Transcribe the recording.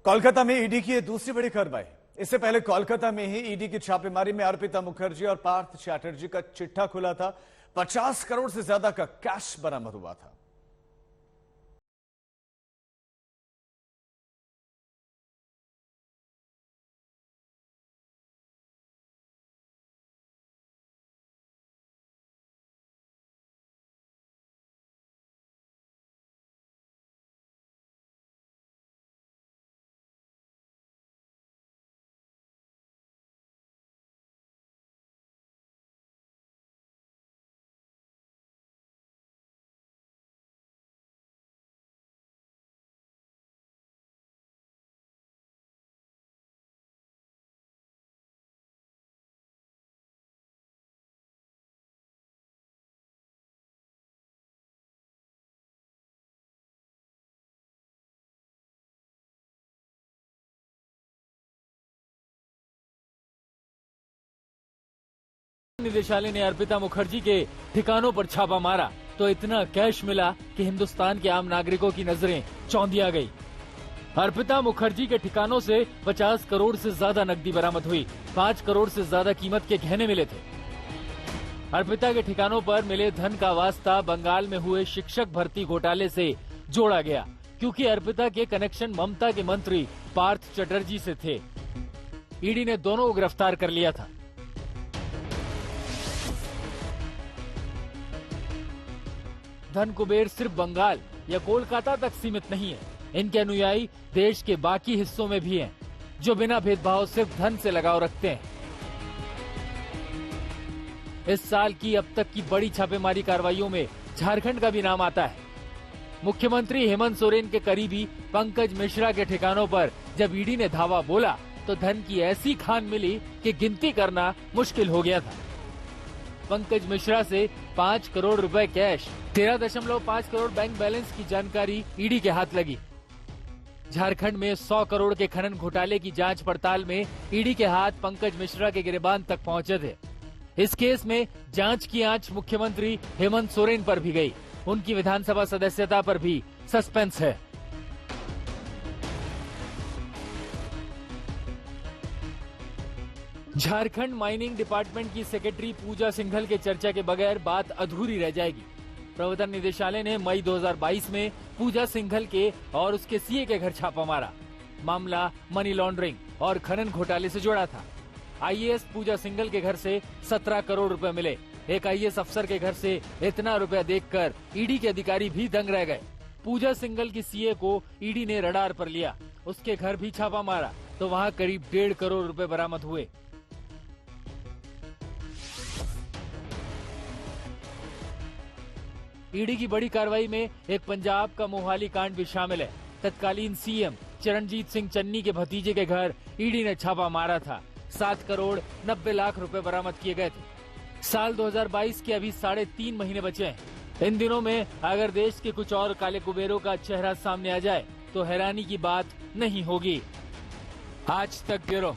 कोलकाता में ईडी की ये दूसरी बड़ी कार्रवाई। इससे पहले कोलकाता में ही ईडी की छापेमारी में अर्पिता मुखर्जी और पार्थ चैटर्जी का चिट्ठा खुला था। 50 करोड़ से ज्यादा का कैश बरामद हुआ था। निदेशालय ने अर्पिता मुखर्जी के ठिकानों पर छापा मारा तो इतना कैश मिला कि हिंदुस्तान के आम नागरिकों की नजरें चौंधिया गई। अर्पिता मुखर्जी के ठिकानों से 50 करोड़ से ज्यादा नकदी बरामद हुई। 5 करोड़ से ज्यादा कीमत के गहने मिले थे। अर्पिता के ठिकानों पर मिले धन का वास्ता बंगाल में हुए शिक्षक भर्ती घोटाले से जोड़ा गया, क्योंकि अर्पिता के कनेक्शन ममता के मंत्री पार्थ चैटर्जी से थे। ईडी ने दोनों को गिरफ्तार कर लिया था। धन कुबेर सिर्फ बंगाल या कोलकाता तक सीमित नहीं है। इनके अनुयायी देश के बाकी हिस्सों में भी हैं, जो बिना भेदभाव सिर्फ धन से लगाव रखते हैं। इस साल की अब तक की बड़ी छापेमारी कार्रवाइयों में झारखंड का भी नाम आता है। मुख्यमंत्री हेमंत सोरेन के करीबी पंकज मिश्रा के ठिकानों पर जब ईडी ने धावा बोला तो धन की ऐसी खान मिली कि गिनती करना मुश्किल हो गया था। पंकज मिश्रा से 5 करोड़ रुपए कैश, 13.5 करोड़ बैंक बैलेंस की जानकारी ईडी के हाथ लगी। झारखंड में 100 करोड़ के खनन घोटाले की जांच पड़ताल में ईडी के हाथ पंकज मिश्रा के गिरबान तक पहुंचे थे। इस केस में जांच की आंच मुख्यमंत्री हेमंत सोरेन पर भी गई। उनकी विधानसभा सदस्यता पर भी सस्पेंस है। झारखंड माइनिंग डिपार्टमेंट की सेक्रेटरी पूजा सिंघल के चर्चा के बगैर बात अधूरी रह जाएगी। प्रवर्तन निदेशालय ने मई 2022 में पूजा सिंघल के और उसके सीए के घर छापा मारा। मामला मनी लॉन्ड्रिंग और खनन घोटाले से जुड़ा था। आईएएस पूजा सिंघल के घर से 17 करोड़ रुपए मिले। एक आईएएस अफसर के घर से इतना रुपया देखकर ईडी के अधिकारी भी दंग रह गए। पूजा सिंघल की सीए को ईडी ने रडार पर लिया। उसके घर भी छापा मारा तो वहां करीब 1.5 करोड़ रुपए बरामद हुए। ईडी की बड़ी कार्रवाई में एक पंजाब का मोहाली कांड भी शामिल है। तत्कालीन सीएम चरणजीत सिंह चन्नी के भतीजे के घर ईडी ने छापा मारा था। 7 करोड़ 90 लाख रुपए बरामद किए गए थे। साल 2022 के अभी 3.5 महीने बचे हैं। इन दिनों में अगर देश के कुछ और काले कुबेरों का चेहरा सामने आ जाए तो हैरानी की बात नहीं होगी। आज तक ब्यूरो।